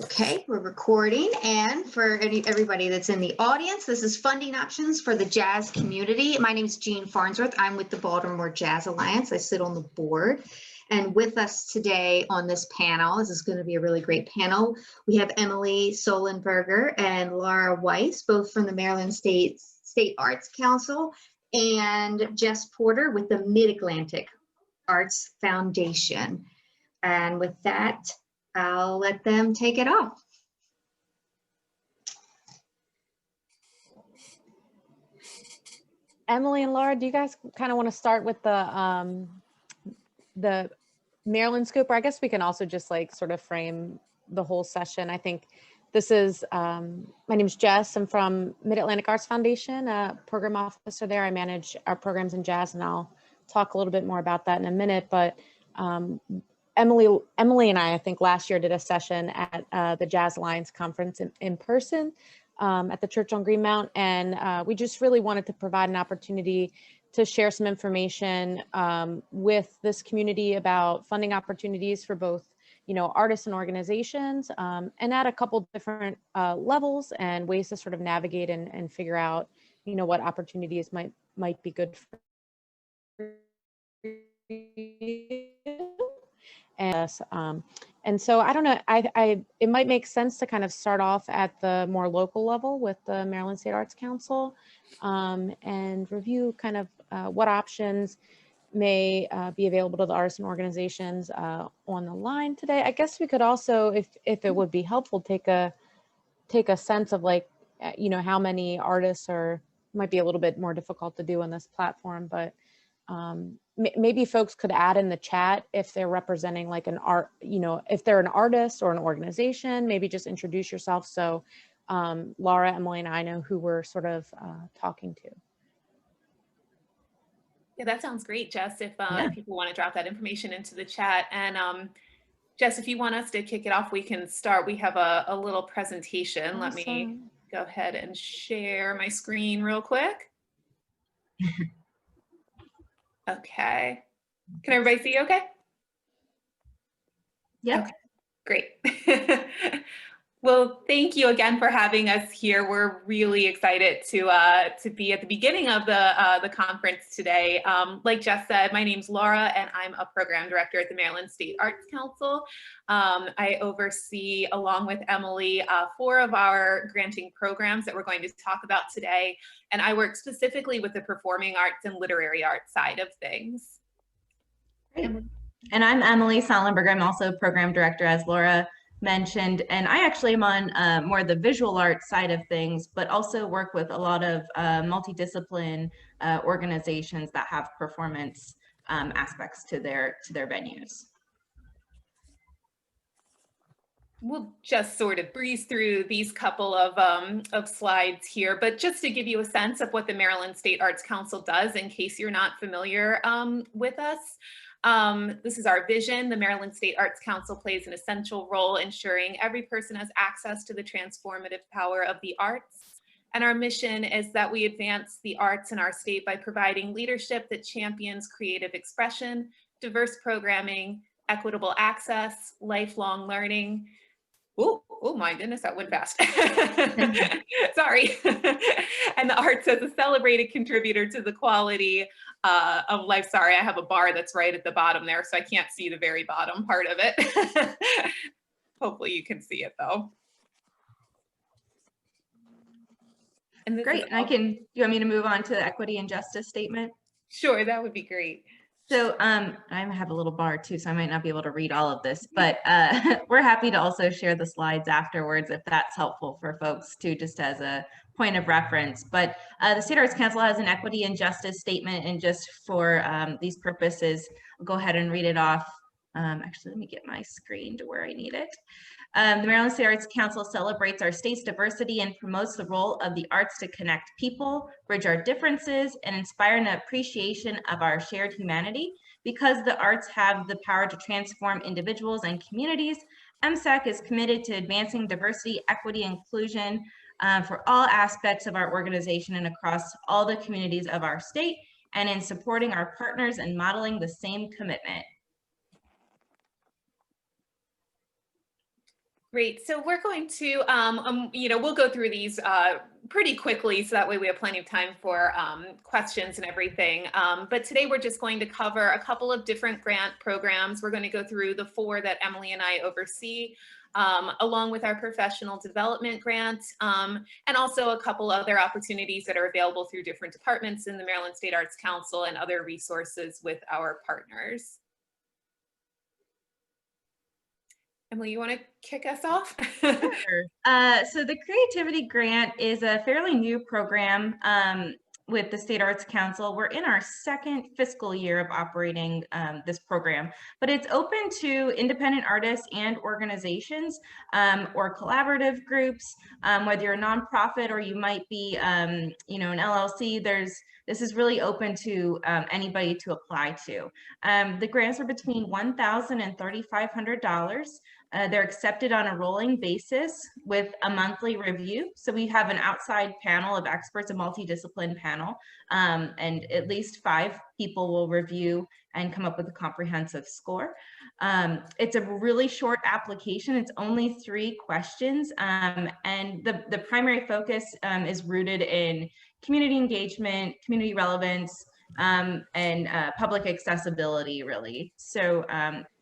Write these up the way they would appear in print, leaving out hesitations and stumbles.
Okay, we're recording, and for everybody that's in the audience, this is funding options for the jazz community. My name is Jean Farnsworth. I'm with the Baltimore Jazz Alliance. I sit on the board, and with us today on this panel, this is going to be a really great panel. We have Emily Sollenberger and Laura Weiss, both from the Maryland State Arts Council, and Jess Porter with the Mid-Atlantic Arts Foundation. And with that, I'll let them take it off. Emily and Laura, do you guys kind of want to start with the Maryland scope? Or I guess we can also just like sort of frame the whole session. I think this is, my name is Jess. I'm from Mid-Atlantic Arts Foundation, a program officer there. I manage our programs in jazz, and I'll talk a little bit more about that in a minute. But Emily and I think last year did a session at the Jazz Alliance conference in person at the Church on Greenmount, and we just really wanted to provide an opportunity to share some information with this community about funding opportunities for both, artists and organizations, and at a couple different levels and ways to sort of navigate and figure out, what opportunities might be good for you. And so I don't know, it might make sense to kind of start off at the more local level with the Maryland State Arts Council and review kind of what options may be available to the artists and organizations on the line today. I guess we could also, if it would be helpful, take a sense of like, how many artists might be a little bit more difficult to do on this platform, but maybe folks could add in the chat if they're representing like an art, if they're an artist or an organization, maybe just introduce yourself. So Laura, Emily, and I know who we're sort of talking to. Yeah, that sounds great, Jess. If people want to drop that information into the chat. And Jess, if you want us to kick it off, we can start. We have a little presentation. Awesome. Let me go ahead and share my screen real quick. Okay. Can everybody see okay? Yeah. Okay, great. Well, thank you again for having us here. We're really excited to be at the beginning of the conference today. Like Jess said, my name's Laura, and I'm a program director at the Maryland State Arts Council. I oversee, along with Emily, 4 of our granting programs that we're going to talk about today. And I work specifically with the performing arts and literary arts side of things. Great. And I'm Emily Sollenberger. I'm also program director, as Laura mentioned, and I actually am on more the visual arts side of things, but also work with a lot of multidiscipline organizations that have performance aspects to their venues. We'll just sort of breeze through these couple of slides here, but just to give you a sense of what the Maryland State Arts Council does in case you're not familiar with us. This is our vision. The Maryland State Arts Council plays an essential role ensuring every person has access to the transformative power of the arts. And our mission is that we advance the arts in our state by providing leadership that champions creative expression, diverse programming, equitable access, lifelong learning. Oh my goodness, that went fast. Sorry. And the arts as a celebrated contributor to the quality of life. Sorry, I have a bar that's right at the bottom there, so I can't see the very bottom part of it. Hopefully you can see it though. And great. And do you want me to move on to the equity and justice statement? Sure, that would be great. So I have a little bar too, so I might not be able to read all of this, but we're happy to also share the slides afterwards if that's helpful for folks too, just as a point of reference. But the State Arts Council has an equity and justice statement, and just for these purposes, I'll go ahead and read it off. Actually, let me get my screen to where I need it. The Maryland State Arts Council celebrates our state's diversity and promotes the role of the arts to connect people, bridge our differences, and inspire an appreciation of our shared humanity. Because the arts have the power to transform individuals and communities, MSAC is committed to advancing diversity, equity, and inclusion for all aspects of our organization and across all the communities of our state, and in supporting our partners and modeling the same commitment. Great. So we're going to, we'll go through these pretty quickly, so that way we have plenty of time for questions and everything. But today we're just going to cover a couple of different grant programs. We're going to go through the 4 that Emily and I oversee, along with our professional development grant, and also a couple other opportunities that are available through different departments in the Maryland State Arts Council and other resources with our partners. Emily, you want to kick us off? Sure. So the Creativity Grant is a fairly new program with the State Arts Council. We're in our 2nd fiscal year of operating this program, but it's open to independent artists and organizations or collaborative groups, whether you're a nonprofit or you might be, an LLC. This is really open to anybody to apply to. The grants are between $1,000 and $3,500. They're accepted on a rolling basis with a monthly review. So we have an outside panel of experts, a multidiscipline panel, and at least 5 people will review and come up with a comprehensive score. It's a really short application. It's only 3 questions. And the primary focus is rooted in community engagement, community relevance, and public accessibility, really. So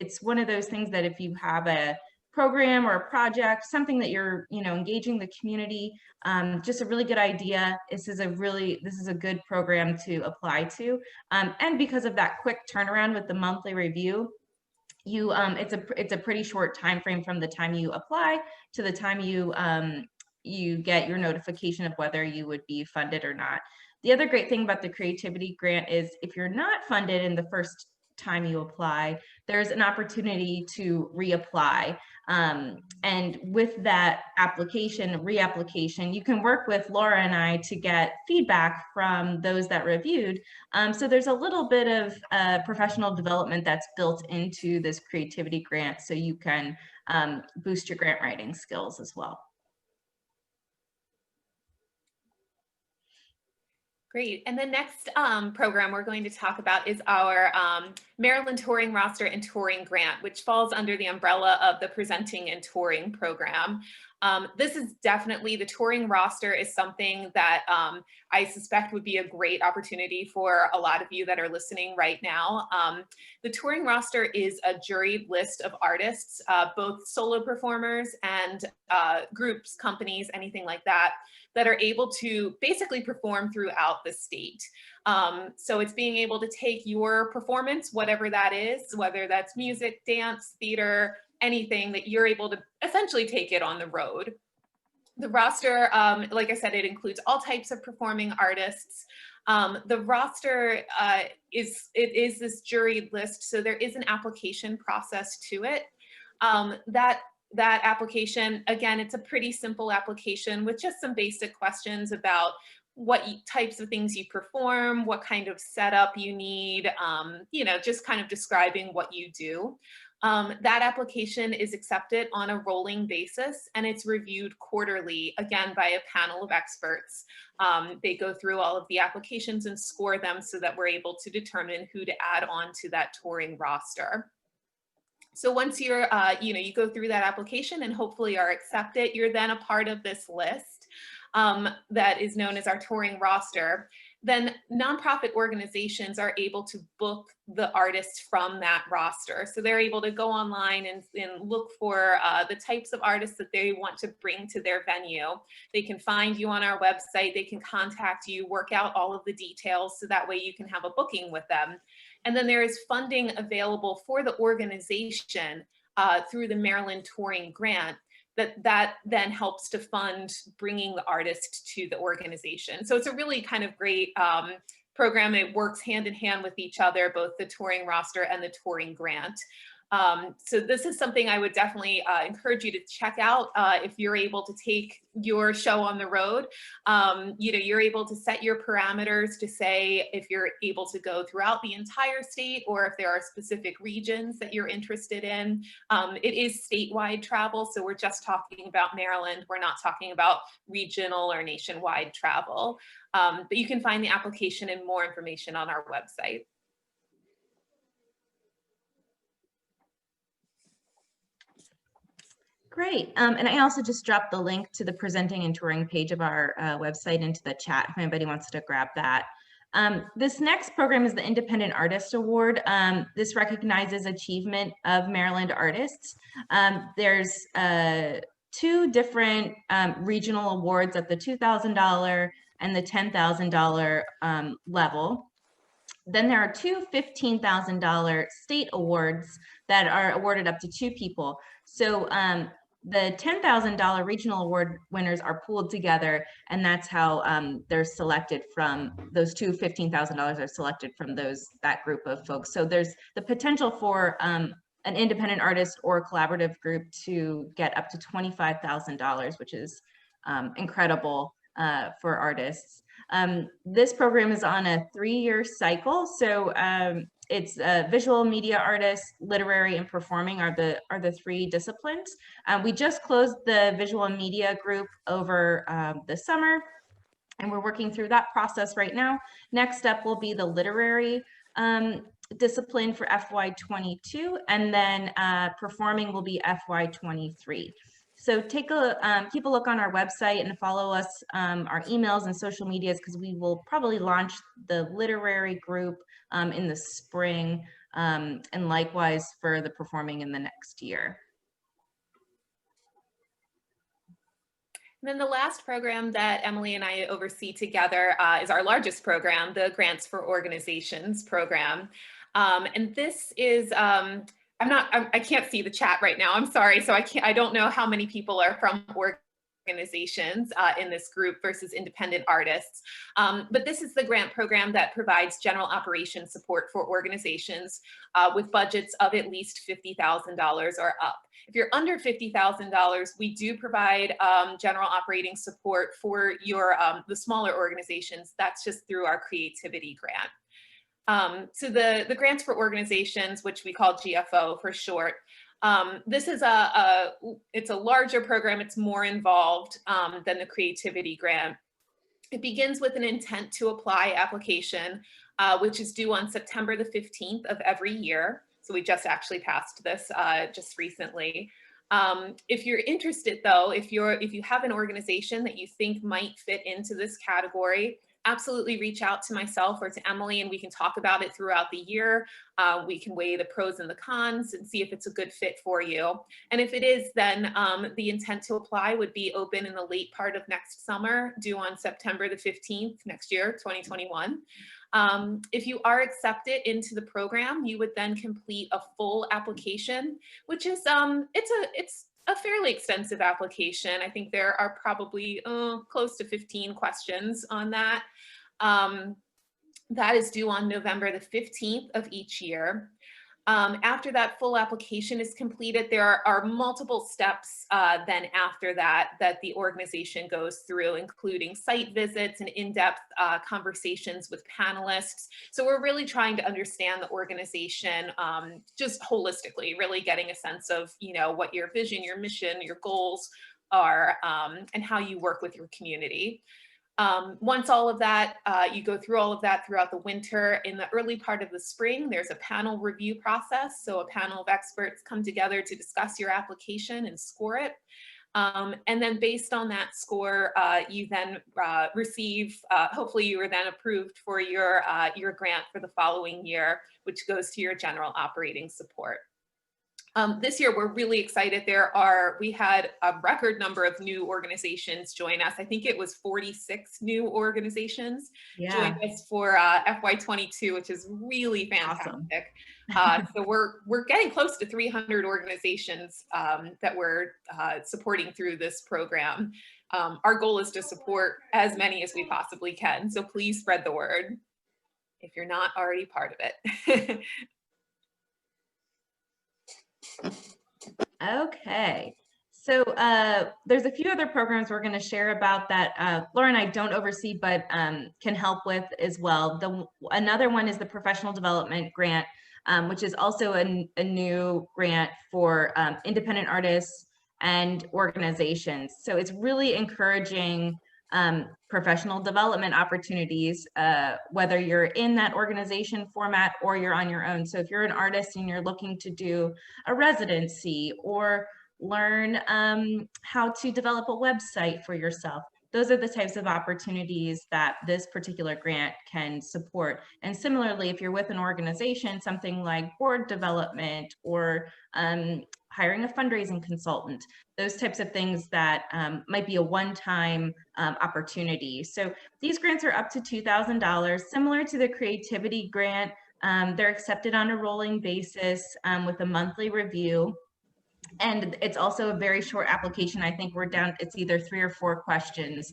it's one of those things that if you have a program or a project, something that you're engaging the community, just a really good idea. This is a good program to apply to, and because of that quick turnaround with the monthly review, it's a pretty short time frame from the time you apply to the time you get your notification of whether you would be funded or not. The other great thing about the Creativity Grant is if you're not funded in the first time you apply, there's an opportunity to reapply. And with that reapplication, you can work with Laura and I to get feedback from those that reviewed. So there's a little bit of professional development that's built into this Creativity Grant, so you can boost your grant writing skills as well. Great. And the next program we're going to talk about is our Maryland Touring Roster and Touring Grant, which falls under the umbrella of the Presenting and Touring program. This is definitely, the touring roster is something that I suspect would be a great opportunity for a lot of you that are listening right now. The touring roster is a juried list of artists, both solo performers and groups, companies, anything like that, that are able to basically perform throughout the state. So it's being able to take your performance, whatever that is, whether that's music, dance, theater, anything, that you're able to essentially take it on the road. The roster, like I said, it includes all types of performing artists. The roster is this juried list, so there is an application process to it. That application, again, it's a pretty simple application with just some basic questions about what types of things you perform, what kind of setup you need, just kind of describing what you do. That application is accepted on a rolling basis, and it's reviewed quarterly, again, by a panel of experts. They go through all of the applications and score them so that we're able to determine who to add on to that touring roster. So once you're, you go through that application and hopefully are accepted, you're then a part of this list that is known as our touring roster. Then nonprofit organizations are able to book the artists from that roster. So they're able to go online and look for the types of artists that they want to bring to their venue. They can find you on our website, they can contact you, work out all of the details so that way you can have a booking with them. And then there is funding available for the organization through the Maryland Touring Grant that then helps to fund bringing the artist to the organization. So it's a really kind of great program. It works hand in hand with each other, both the touring roster and the touring grant. So this is something I would definitely encourage you to check out if you're able to take your show on the road. You're able to set your parameters to say if you're able to go throughout the entire state or if there are specific regions that you're interested in. It is statewide travel, so we're just talking about Maryland. We're not talking about regional or nationwide travel. But you can find the application and more information on our website. Great. And I also just dropped the link to the presenting and touring page of our website into the chat if anybody wants to grab that. This next program is the Independent Artist Award. This recognizes achievement of Maryland artists. There's two different regional awards at the $2,000 and the $10,000 level. Then there are two $15,000 state awards that are awarded up to two people. So the $10,000 regional award winners are pooled together, and that's how they're selected from those two $15,000 are selected from that group of folks. So there's the potential for an independent artist or a collaborative group to get up to $25,000, which is incredible for artists. This program is on a 3-year cycle. So it's visual media artists, literary, and performing are the three disciplines. We just closed the visual media group over the summer, and we're working through that process right now. Next up will be the literary discipline for FY22, and then performing will be FY23. So keep a look on our website and follow us, our emails and social medias, because we will probably launch the literary group in the spring, and likewise for the performing in the next year. And then the last program that Emily and I oversee together is our largest program, the Grants for Organizations program. And this is, I can't see the chat right now. I'm sorry. So I don't know how many people are from organizations in this group versus independent artists. But this is the grant program that provides general operations support for organizations with budgets of at least $50,000 or up. If you're under $50,000, we do provide general operating support for your the smaller organizations. That's just through our creativity grant. So the grants for organizations, which we call GFO for short, this is it's a larger program. It's more involved than the creativity grant. It begins with an intent to apply application, which is due on September the 15th of every year. So we just actually passed this just recently. If you're interested though, if you have an organization that you think might fit into this category, absolutely reach out to myself or to Emily and we can talk about it throughout the year. We can weigh the pros and the cons and see if it's a good fit for you. And if it is, then the intent to apply would be open in the late part of next summer, due on September the 15th next year, 2021. If you are accepted into the program, you would then complete a full application, which is it's a fairly extensive application. I think there are probably close to 15 questions on that. That is due on November the 15th of each year. After that full application is completed, there are multiple steps then after that the organization goes through, including site visits and in-depth conversations with panelists. So we're really trying to understand the organization just holistically, really getting a sense of, you know, what your vision, your mission, your goals are, and how you work with your community. Once all of that, you go through all of that throughout the winter. In the early part of the spring, there's a panel review process. So a panel of experts come together to discuss your application and score it. And then based on that score, you then receive, hopefully you were then approved for your grant for the following year, which goes to your general operating support. This year, we're really excited. We had a record number of new organizations join us. I think it was 46 new organizations joined us for FY22, which is really fantastic. Awesome. So we're getting close to 300 organizations that we're supporting through this program. Our goal is to support as many as we possibly can. So please spread the word if you're not already part of it. Okay, so there's a few other programs we're going to share about that Laura and I don't oversee, but can help with as well. Another one is the Professional Development Grant, which is also a new grant for independent artists and organizations. So it's really encouraging professional development opportunities, whether you're in that organization format or you're on your own. So if you're an artist and you're looking to do a residency or learn how to develop a website for yourself. Those are the types of opportunities that this particular grant can support. And similarly, if you're with an organization, something like board development or hiring a fundraising consultant, those types of things that might be a one-time opportunity. So these grants are up to $2,000, similar to the creativity grant. They're accepted on a rolling basis with a monthly review. And it's also a very short application. I think we're down, it's either 3 or 4 questions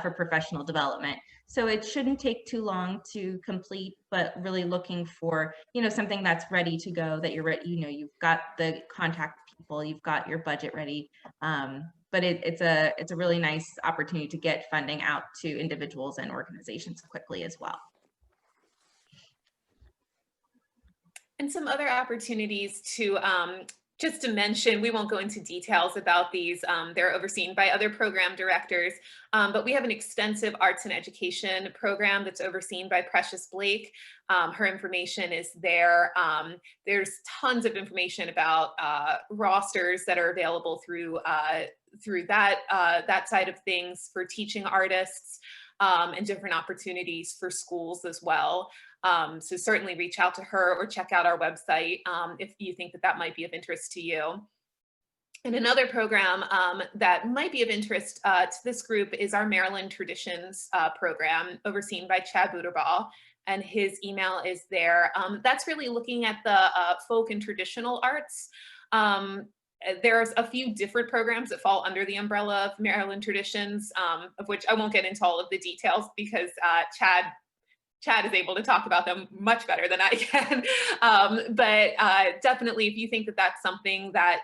for professional development. So it shouldn't take too long to complete, but really looking for, something that's ready to go, that you're ready, you've got the contact people, you've got your budget ready. But it's a really nice opportunity to get funding out to individuals and organizations quickly as well. And some other opportunities to just to mention, we won't go into details about these. They're overseen by other program directors, but we have an extensive arts and education program that's overseen by Precious Blake. Her information is there. There's tons of information about rosters that are available through that side of things for teaching artists, and different opportunities for schools as well. So certainly reach out to her or check out our website if you think that might be of interest to you. And another program that might be of interest to this group is our Maryland Traditions program, overseen by Chad Buterball, and his email is there. That's really looking at the folk and traditional arts. There's a few different programs that fall under the umbrella of Maryland Traditions, of which I won't get into all of the details because Chad is able to talk about them much better than I can. But definitely, if you think that that's something that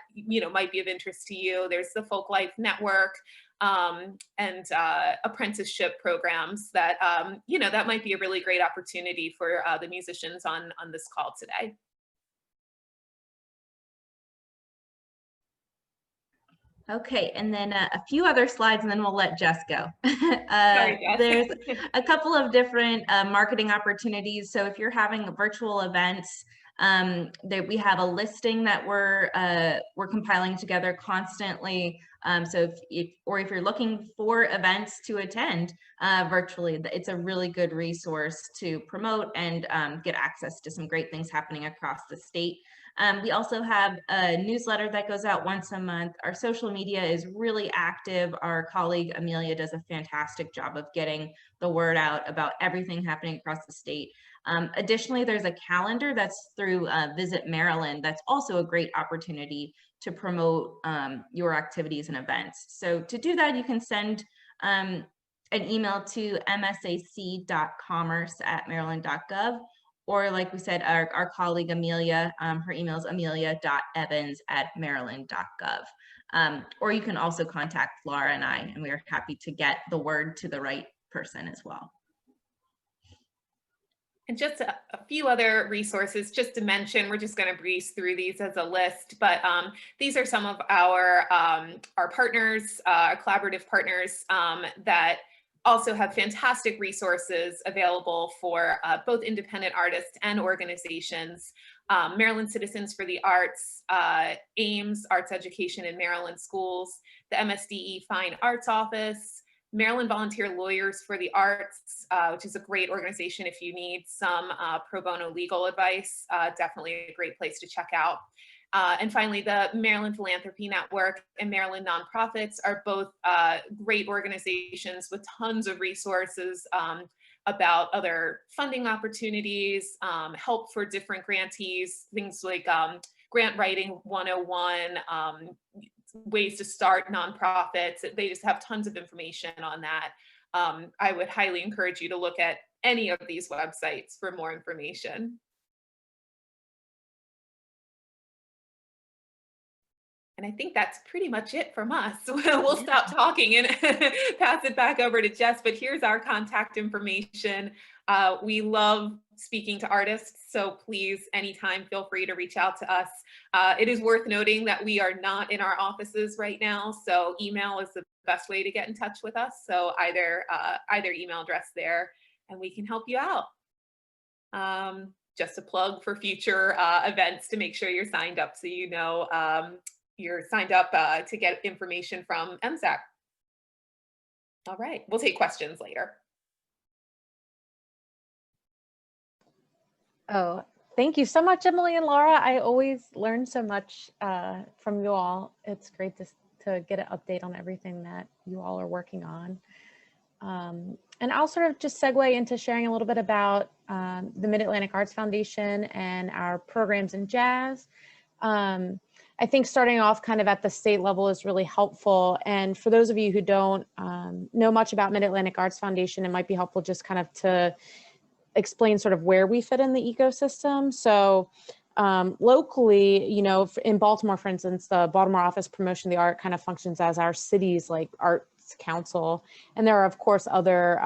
might be of interest to you, there's the Folk Life Network and apprenticeship programs that that might be a really great opportunity for the musicians on this call today. Okay, and then a few other slides, and then we'll let Jess go. Sorry, Jess. There's a couple of different marketing opportunities. So if you're having virtual events, that we have a listing that we're compiling together constantly. So if you're looking for events to attend virtually, it's a really good resource to promote and get access to some great things happening across the state. We also have a newsletter that goes out once a month. Our social media is really active. Our colleague Amelia does a fantastic job of getting the word out about everything happening across the state. Additionally, there's a calendar that's through Visit Maryland. That's also a great opportunity to promote your activities and events. So to do that, you can send an email to msac.commerce@maryland.gov. Or like we said, our colleague Amelia, her email is amelia.evans@maryland.gov. Or you can also contact Laura and I, and we are happy to get the word to the right person as well. And just a few other resources just to mention, we're just going to breeze through these as a list, but these are some of our partners, our collaborative partners that also have fantastic resources available for both independent artists and organizations. Maryland Citizens for the Arts, AIMS, Arts Education in Maryland Schools, the MSDE Fine Arts Office, Maryland Volunteer Lawyers for the Arts, which is a great organization if you need some pro bono legal advice, definitely a great place to check out. And finally, the Maryland Philanthropy Network and Maryland Nonprofits are both great organizations with tons of resources about other funding opportunities, help for different grantees, things like Grant Writing 101, ways to start nonprofits. They just have tons of information on that. I would highly encourage you to look at any of these websites for more information. And I think that's pretty much it from us. We'll stop talking and pass it back over to Jess, but here's our contact information. We love speaking to artists, so please, anytime, feel free to reach out to us. It is worth noting that we are not in our offices right now, so email is the best way to get in touch with us. So either email address there, and we can help you out. Just a plug for future events to make sure you're signed up so you know you're signed up to get information from MSAC. All right, we'll take questions later. Oh, thank you so much, Emily and Laura. I always learn so much from you all. It's great to get an update on everything that you all are working on. And I'll sort of just segue into sharing a little bit about the Mid-Atlantic Arts Foundation and our programs in jazz. I think starting off kind of at the state level is really helpful. And for those of you who don't know much about Mid-Atlantic Arts Foundation, it might be helpful just kind of to explain sort of where we fit in the ecosystem. So locally, you know, in Baltimore, for instance, the Baltimore Office Promotion of the Art kind of functions as our city's like arts council. And there are, of course, other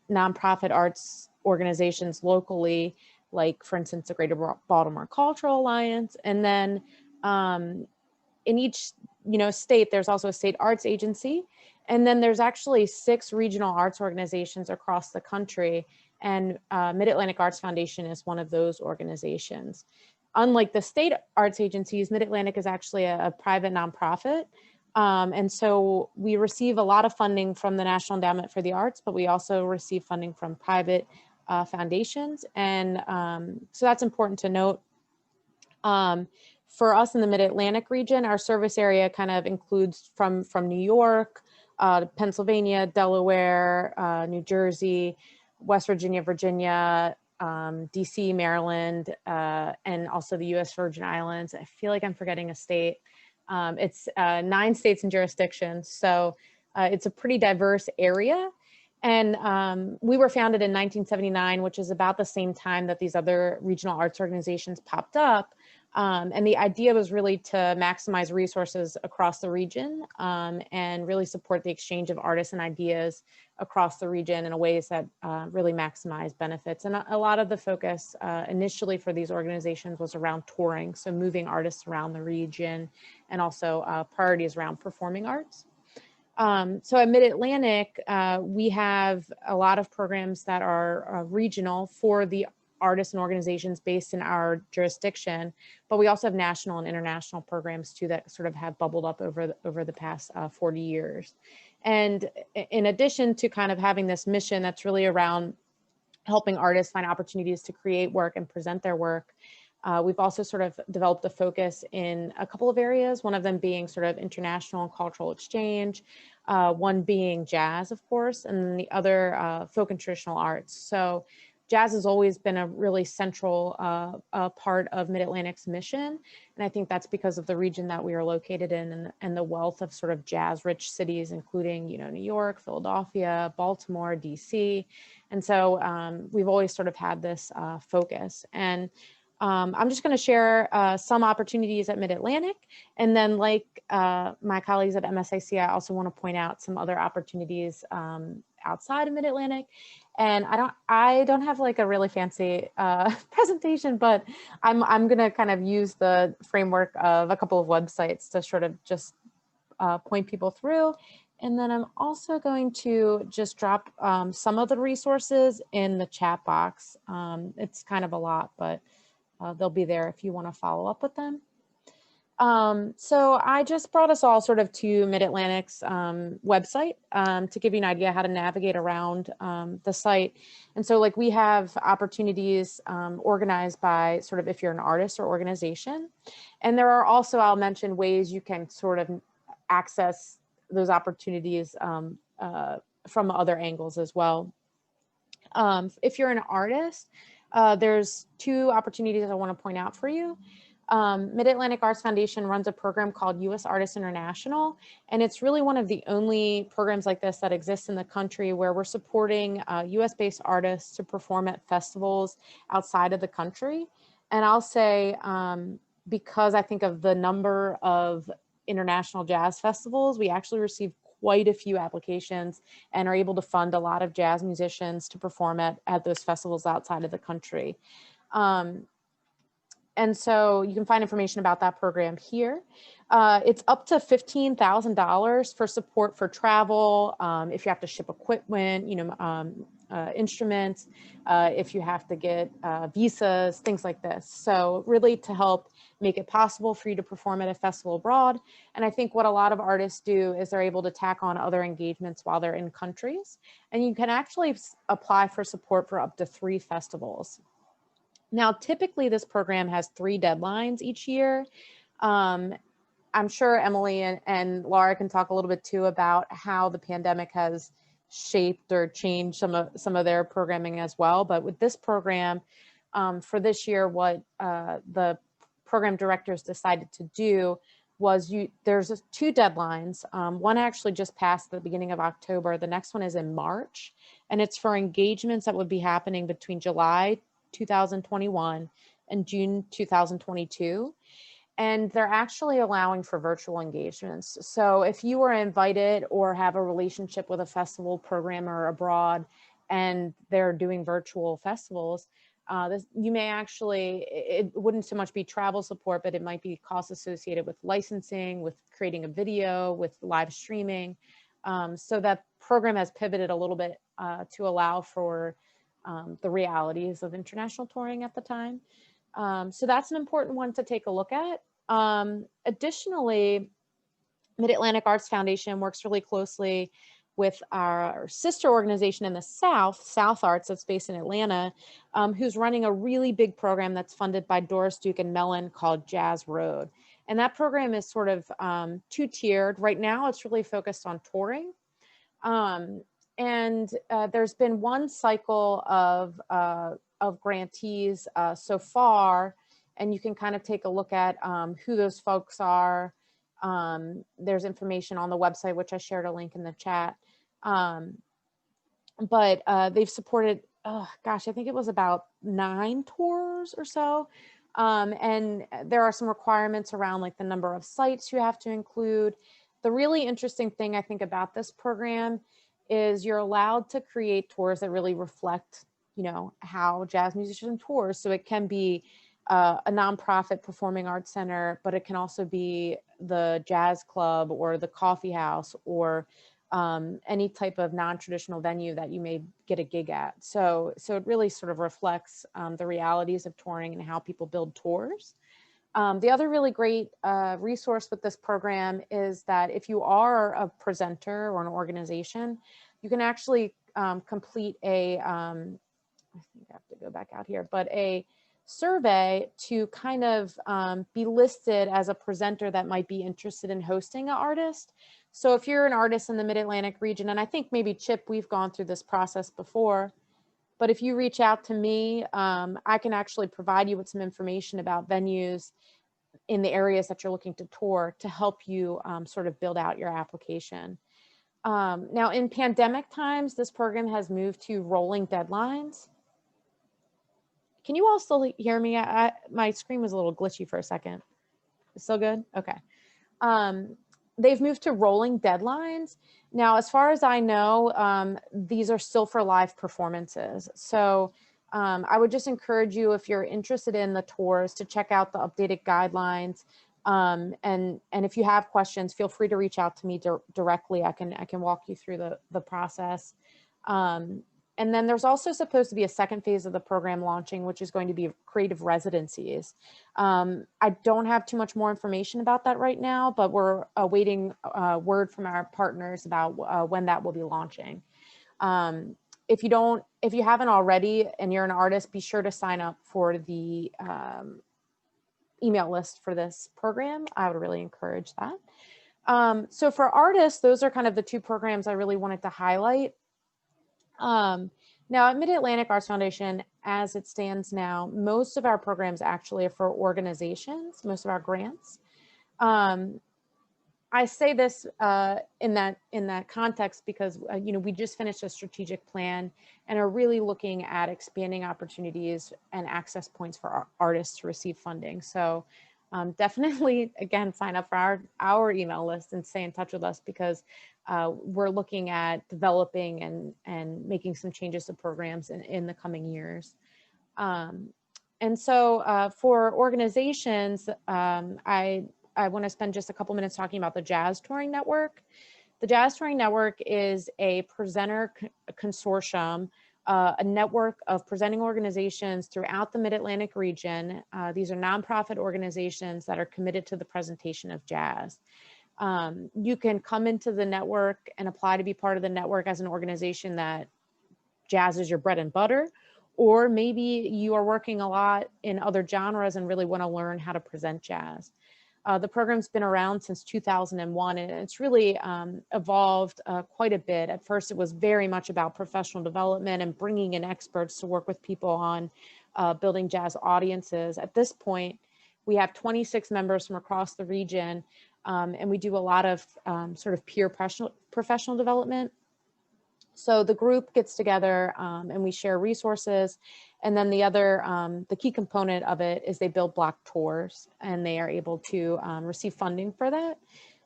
nonprofit arts organizations locally, like, for instance, the Greater Baltimore Cultural Alliance. And then in each, you know, state, there's also a state arts agency. And then there's actually 6 regional arts organizations across the country. And Mid-Atlantic Arts Foundation is one of those organizations. Unlike the state arts agencies, Mid-Atlantic is actually a private nonprofit. And so we receive a lot of funding from the National Endowment for the Arts, but we also receive funding from private foundations. And so that's important to note. For us in the Mid-Atlantic region, our service area kind of includes from New York, Pennsylvania, Delaware, New Jersey, West Virginia, Virginia, DC, Maryland, and also the US Virgin Islands. I feel like I'm forgetting a state. It's 9 states and jurisdictions. So it's a pretty diverse area. And we were founded in 1979, which is about the same time that these other regional arts organizations popped up. And the idea was really to maximize resources across the region and really support the exchange of artists and ideas across the region in ways that really maximize benefits. And a lot of the focus initially for these organizations was around touring, so moving artists around the region, and also priorities around performing arts. So at Mid-Atlantic, we have a lot of programs that are regional for the artists and organizations based in our jurisdiction, but we also have national and international programs too that sort of have bubbled up over the past 40 years. And in addition to kind of having this mission that's really around helping artists find opportunities to create work and present their work, we've also sort of developed a focus in a couple of areas, one of them being sort of international and cultural exchange, one being jazz, of course, and then the other folk and traditional arts. So jazz has always been a really central part of Mid-Atlantic's mission. And I think that's because of the region that we are located in and the wealth of sort of jazz-rich cities, including, you know, New York, Philadelphia, Baltimore, DC. And so we've always sort of had this focus. And I'm just going to share some opportunities at Mid-Atlantic. And then like my colleagues at MSIC, I also want to point out some other opportunities outside of Mid-Atlantic. And I don't have like a really fancy presentation, but I'm going to kind of use the framework of a couple of websites to sort of just point people through. And then I'm also going to just drop some of the resources in the chat box. It's kind of a lot, but they'll be there if you want to follow up with them. So I just brought us all sort of to Mid-Atlantic's website to give you an idea how to navigate around the site. And so like we have opportunities organized by sort of if you're an artist or organization. And there are also, I'll mention, ways you can sort of access those opportunities from other angles as well. If you're an artist, there's 2 opportunities I want to point out for you. Mid-Atlantic Arts Foundation runs a program called US Artists International, and it's really one of the only programs like this that exists in the country where we're supporting US-based artists to perform at festivals outside of the country. And I'll say, because I think of the number of international jazz festivals, we actually receive quite a few applications and are able to fund a lot of jazz musicians to perform at those festivals outside of the country. And so you can find information about that program here. It's up to $15,000 for support for travel, if you have to ship equipment, you know, instruments, if you have to get visas, things like this. So really to help make it possible for you to perform at a festival abroad. And I think what a lot of artists do is they're able to tack on other engagements while they're in countries. And you can actually apply for support for up to 3 festivals. Now, typically this program has 3 deadlines each year. I'm sure Emily and Laura can talk a little bit too about how the pandemic has shaped or changed some of their programming as well. But with this program, for this year, what the program directors decided to do was there's 2 deadlines. One actually just passed at the beginning of October. The next one is in March, and it's for engagements that would be happening between July 2021 and June 2022. And they're actually allowing for virtual engagements. So if you were invited or have a relationship with a festival programmer abroad and they're doing virtual festivals, you may actually, it wouldn't so much be travel support, but it might be costs associated with licensing, with creating a video, with live streaming. So that program has pivoted a little bit to allow for the realities of international touring at the time. So that's an important one to take a look at. Additionally, Mid-Atlantic Arts Foundation works really closely with our sister organization in the South Arts, that's based in Atlanta, who's running a really big program that's funded by Doris Duke and Mellon called Jazz Road. And that program is sort of 2-tiered. Right now, it's really focused on touring. And there's been one cycle of grantees so far, and you can kind of take a look at who those folks are. There's information on the website, which I shared a link in the chat. But they've supported, I think it was about 9 tours or so. And there are some requirements around like the number of sites you have to include. The really interesting thing I think about this program is you're allowed to create tours that really reflect, how jazz musicians tour. So it can be a nonprofit performing arts center, but it can also be the jazz club or the coffee house or any type of non-traditional venue that you may get a gig at. So it really sort of reflects the realities of touring and how people build tours. The other really great resource with this program is that if you are a presenter or an organization, you can actually complete a, I think I have to go back out here, but a survey to kind of be listed as a presenter that might be interested in hosting an artist. So if you're an artist in the Mid-Atlantic region, and I think maybe Chip, we've gone through this process before, but if you reach out to me, I can actually provide you with some information about venues in the areas that you're looking to tour to help you sort of build out your application. Now in pandemic times, this program has moved to rolling deadlines. Can you all still hear me? My screen was a little glitchy for a second. Still good? Okay. They've moved to rolling deadlines. Now, as far as I know, these are still for live performances. So I would just encourage you, if you're interested in the tours, to check out the updated guidelines. And if you have questions, feel free to reach out to me directly. I can walk you through the process. And then there's also supposed to be a second phase of the program launching, which is going to be creative residencies. I don't have too much more information about that right now, but we're awaiting word from our partners about when that will be launching. If you haven't already and you're an artist, be sure to sign up for the email list for this program. I would really encourage that. So for artists, those are kind of the 2 programs I really wanted to highlight. Now at Mid-Atlantic Arts Foundation, as it stands now, most of our programs actually are for organizations, most of our grants. I say this in that context because we just finished a strategic plan and are really looking at expanding opportunities and access points for our artists to receive funding. So definitely, again, sign up for our email list and stay in touch with us, because we're looking at developing and making some changes to programs in the coming years. And so for organizations, I want to spend just a couple minutes talking about the Jazz Touring Network. The Jazz Touring Network is a presenter consortium a network of presenting organizations throughout the Mid-Atlantic region. These are nonprofit organizations that are committed to the presentation of jazz. You can come into the network and apply to be part of the network as an organization that jazz is your bread and butter, or maybe you are working a lot in other genres and really want to learn how to present jazz. The program's been around since 2001, and it's really evolved quite a bit. At first, it was very much about professional development and bringing in experts to work with people on building jazz audiences. At this point, we have 26 members from across the region, and we do a lot of sort of peer professional development. So the group gets together and we share resources. And then the key component of it is they build block tours, and they are able to receive funding for that.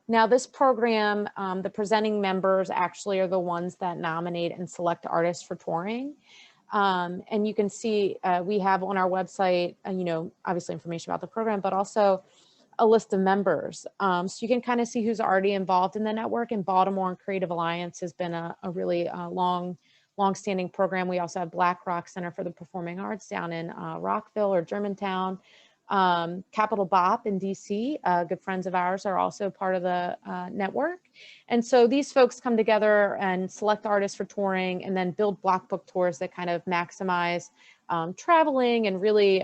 Now this program, the presenting members actually are the ones that nominate and select artists for touring. And you can see we have on our website, obviously information about the program, but also a list of members. So you can kind of see who's already involved in the network. And Baltimore and Creative Alliance has been a really long-standing program. We also have Black Rock Center for the Performing Arts down in Rockville or Germantown. Capitol Bop in DC, good friends of ours, are also part of the network. And so these folks come together and select artists for touring, and then build block book tours that kind of maximize traveling and really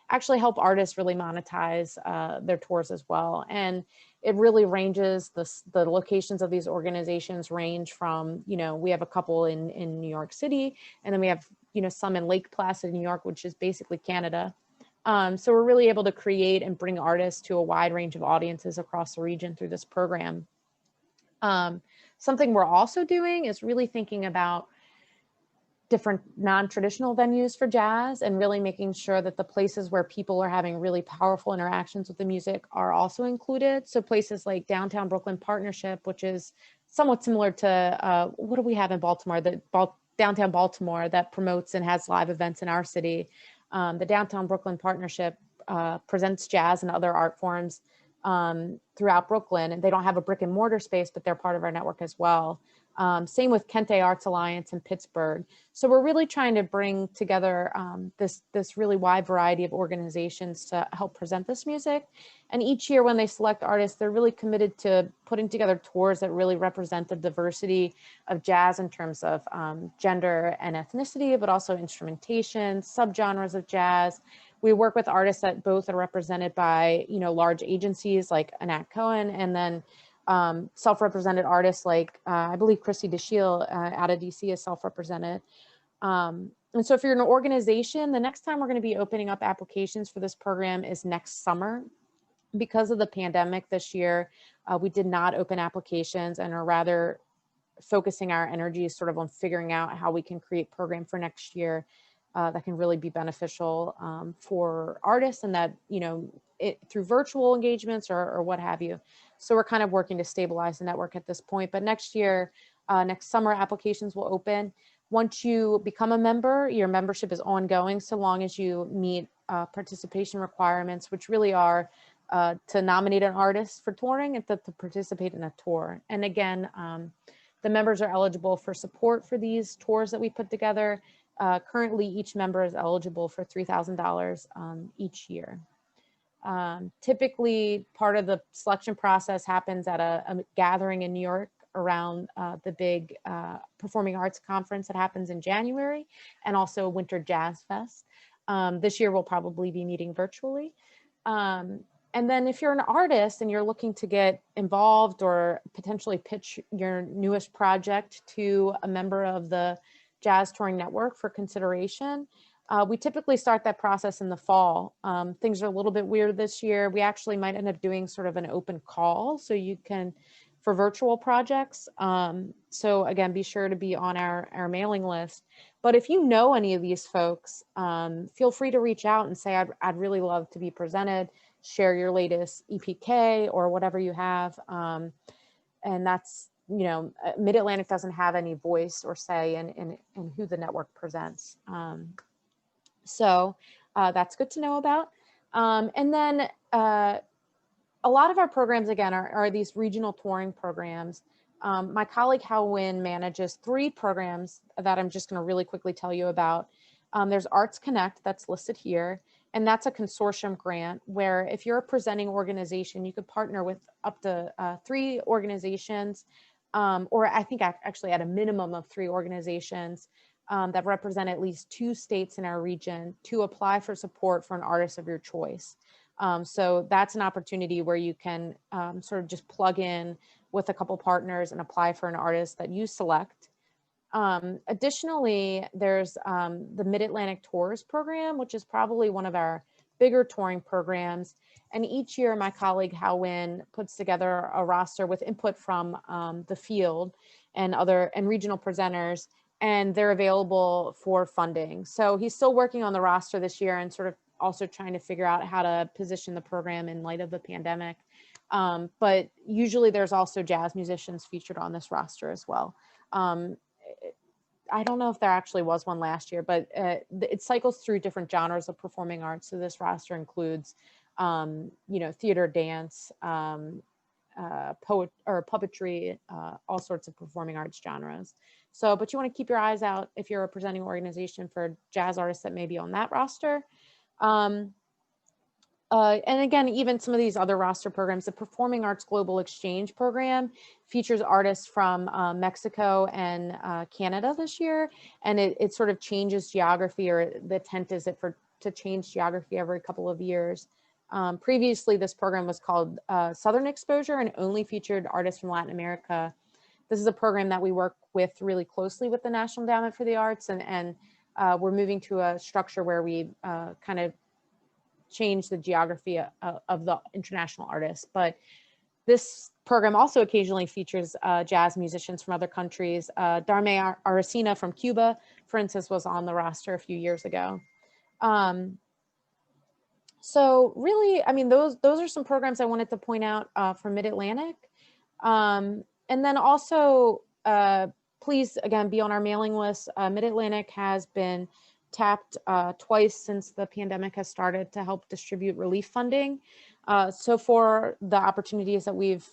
actually help artists really monetize their tours as well. And it really ranges, the locations of these organizations range from, we have a couple in New York City, and then we have, some in Lake Placid, New York, which is basically Canada. So we're really able to create and bring artists to a wide range of audiences across the region through this program. Something we're also doing is really thinking about different non-traditional venues for jazz, and really making sure that the places where people are having really powerful interactions with the music are also included. So places like Downtown Brooklyn Partnership, which is somewhat similar to, what do we have in Baltimore? Downtown Baltimore, that promotes and has live events in our city. The Downtown Brooklyn Partnership presents jazz and other art forms throughout Brooklyn, and they don't have a brick and mortar space, but they're part of our network as well. Same with Kente Arts Alliance in Pittsburgh. So we're really trying to bring together this really wide variety of organizations to help present this music. And each year when they select artists, they're really committed to putting together tours that really represent the diversity of jazz in terms of gender and ethnicity, but also instrumentation, subgenres of jazz. We work with artists that both are represented by, large agencies like Anat Cohen, and then self-represented artists like, I believe Christy DeShiel out of DC is self-represented. And so if you're an organization, the next time we're going to be opening up applications for this program is next summer. Because of the pandemic this year, we did not open applications, and are rather focusing our energies sort of on figuring out how we can create program for next year that can really be beneficial for artists, and that, through virtual engagements or what have you. So we're kind of working to stabilize the network at this point. But next year, next summer, applications will open. Once you become a member, your membership is ongoing so long as you meet participation requirements, which really are to nominate an artist for touring and to participate in a tour. And again, the members are eligible for support for these tours that we put together. Currently, each member is eligible for $3,000 each year. Typically, part of the selection process happens at a gathering in New York around the big Performing Arts Conference that happens in January, and also Winter Jazz Fest. This year, we'll probably be meeting virtually. And then if you're an artist and you're looking to get involved or potentially pitch your newest project to a member of the Jazz Touring Network for consideration, we typically start that process in the fall. Things are a little bit weird this year. We actually might end up doing sort of an open call so you can, for virtual projects. So again, be sure to be on our mailing list. But if you know any of these folks, feel free to reach out and say, I'd really love to be presented, share your latest EPK or whatever you have. And that's, Mid-Atlantic doesn't have any voice or say in who the network presents. So that's good to know about. And then a lot of our programs, again, are these regional touring programs. My colleague Hao Win manages 3 programs that I'm just going to really quickly tell you about. There's Arts Connect that's listed here, and that's a consortium grant where if you're a presenting organization, you could partner with up to 3 organizations, or I think actually at a minimum of 3 organizations that represent at least 2 states in our region to apply for support for an artist of your choice. So that's an opportunity where you can sort of just plug in with a couple partners and apply for an artist that you select. Additionally, there's the Mid-Atlantic Tours program, which is probably one of our bigger touring programs. And each year, my colleague Hao Win puts together a roster with input from the field and regional presenters, and they're available for funding. So he's still working on the roster this year and sort of also trying to figure out how to position the program in light of the pandemic. But usually there's also jazz musicians featured on this roster as well. I don't know if there actually was one last year, but it cycles through different genres of performing arts. So this roster includes, theater, dance, puppetry, all sorts of performing arts genres. So, but you want to keep your eyes out if you're a presenting organization for jazz artists that may be on that roster. And again, even some of these other roster programs, the Performing Arts Global Exchange Program features artists from Mexico and Canada this year, and it sort of changes geography, or the intent is to change geography every couple of years. Previously, this program was called Southern Exposure and only featured artists from Latin America. This is a program that we work with really closely with the National Endowment for the Arts, and we're moving to a structure where we kind of change the geography of the international artists. But this program also occasionally features jazz musicians from other countries. Darme Aracena from Cuba, for instance, was on the roster a few years ago. So really, I mean, those are some programs I wanted to point out for Mid-Atlantic. And then also, please, again, be on our mailing list. Mid-Atlantic has been tapped twice since the pandemic has started to help distribute relief funding. So for the opportunities that we've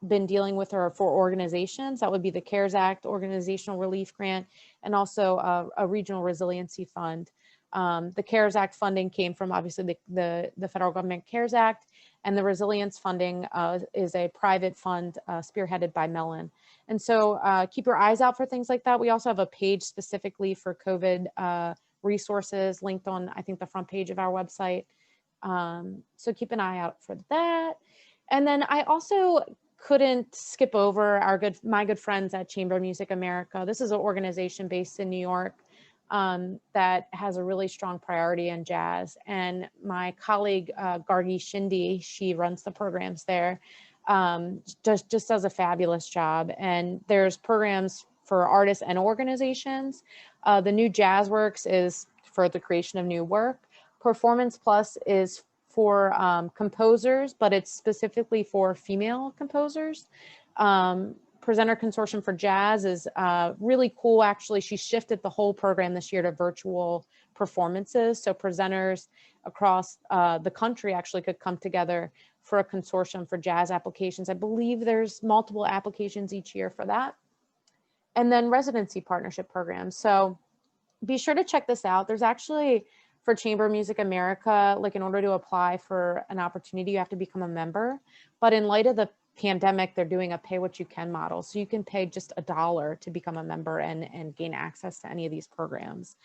been dealing with are for organizations, that would be the CARES Act Organizational Relief Grant, and also a Regional Resiliency Fund. The CARES Act funding came from obviously the federal government CARES Act, and the resilience funding is a private fund spearheaded by Mellon. And so keep your eyes out for things like that. We also have a page specifically for COVID resources linked on, I think, the front page of our website. So keep an eye out for that. And then I also couldn't skip over my good friends at Chamber Music America. This is an organization based in New York that has a really strong priority in jazz. And my colleague, Gargi Shindi, she runs the programs there, just does a fabulous job. And there's programs for artists and organizations. The new Jazz Works is for the creation of new work. Performance Plus is for composers, but it's specifically for female composers. Presenter Consortium for Jazz is really cool. Actually, she shifted the whole program this year to virtual performances. So presenters across the country actually could come together for a consortium for jazz applications. I believe there's multiple applications each year for that. And then residency partnership programs. So be sure to check this out. There's actually, for Chamber Music America, like in order to apply for an opportunity, you have to become a member. But in light of the pandemic, they're doing a pay what you can model. So you can pay just $1 to become a member and gain access to any of these programs.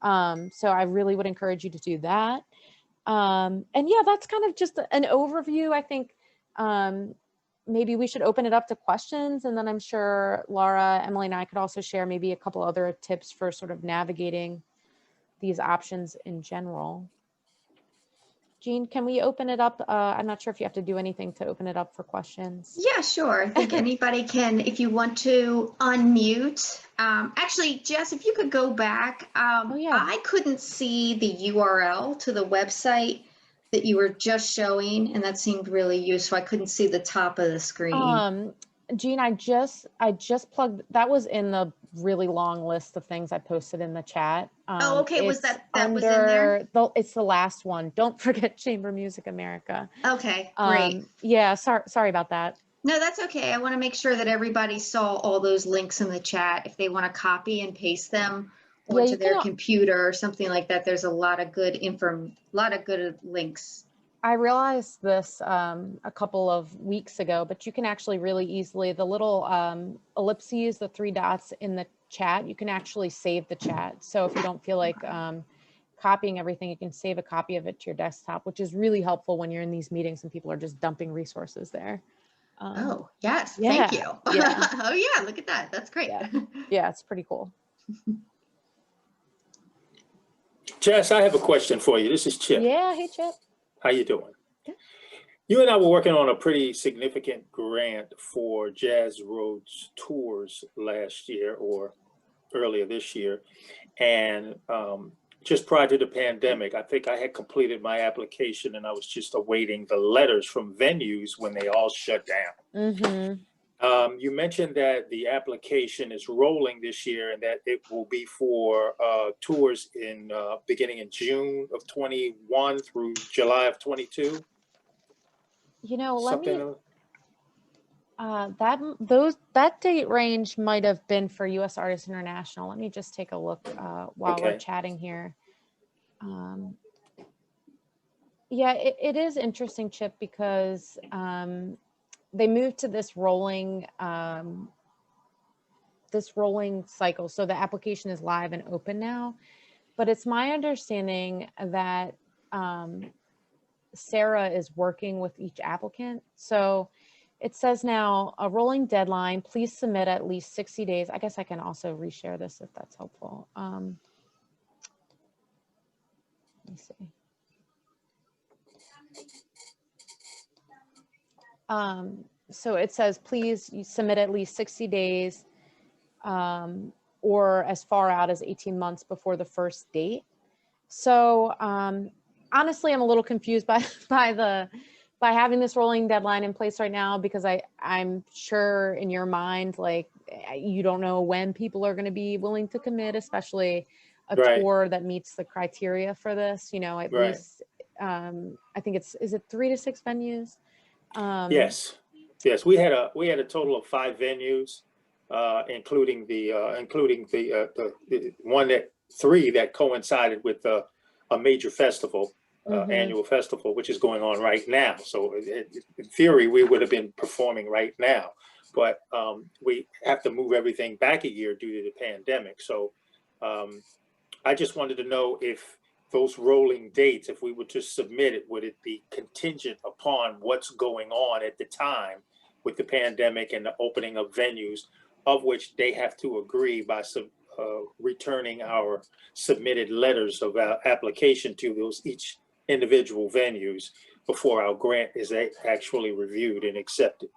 So I really would encourage you to do that. And yeah, that's kind of just an overview. I think maybe we should open it up to questions, and then I'm sure Laura, Emily, and I could also share maybe a couple other tips for sort of navigating these options in general. Jean, can we open it up? I'm not sure if you have to do anything to open it up for questions. Yeah, sure. I think anybody can, if you want to unmute. Actually, Jess, if you could go back, yeah. I couldn't see the URL to the website that you were just showing, and that seemed really useful. I couldn't see the top of the screen. Jean, I just plugged, that was in the really long list of things I posted in the chat. Oh, okay. Was that was in there? It's the last one. Don't forget Chamber Music America. Okay, great. Yeah, sorry about that. No, that's okay. I want to make sure that everybody saw all those links in the chat. If they want to copy and paste them Yeah, onto you their can. computer or something like that, there's a lot of good links. I realized this a couple of weeks ago, but you can actually really easily, the little ellipses, the 3 dots in the chat, you can actually save the chat. So if you don't feel like copying everything, you can save a copy of it to your desktop, which is really helpful when you're in these meetings and people are just dumping resources there. Oh, yes. Yeah, Thank you. yeah. Oh, yeah. Look at that. That's great. Yeah, it's pretty cool. Jess, I have a question for you. This is Chip. Yeah, hey Chip. How you doing? Good. You and I were working on a pretty significant grant for Jazz Roads Tours last year or earlier this year. And just prior to the pandemic, I think I had completed my application and I was just awaiting the letters from venues when they all shut down. Mm-hmm. You mentioned that the application is rolling this year and that it will be for tours in beginning in June of 21 through July of 22. You know, let Something. me, that date range might have been for US Artists International. Let me just take a look while we're Okay. chatting here. Yeah, it is interesting, Chip, because they moved to this rolling cycle. So the application is live and open now, but it's my understanding that Sarah is working with each applicant. So it says now a rolling deadline, please submit at least 60 days. I guess I can also reshare this if that's helpful. Let me see. So it says, please you submit at least 60 days or as far out as 18 months before the first date. So honestly, I'm a little confused by having this rolling deadline in place right now, because I'm sure in your mind, like, you don't know when people are going to be willing to commit, especially a Right. tour that meets the criteria for this, you know, at Right. least, I think is it 3 to 6 venues? Yes. We had a total of 5 venues, including the one that 3 that coincided with a major festival. Annual festival, which is going on right now. So in theory, we would have been performing right now, but we have to move everything back a year due to the pandemic. So I just wanted to know if those rolling dates, if we were to submit it, would it be contingent upon what's going on at the time with the pandemic and the opening of venues, of which they have to agree by returning our submitted letters of our application to those each individual venues before our grant is actually reviewed and accepted.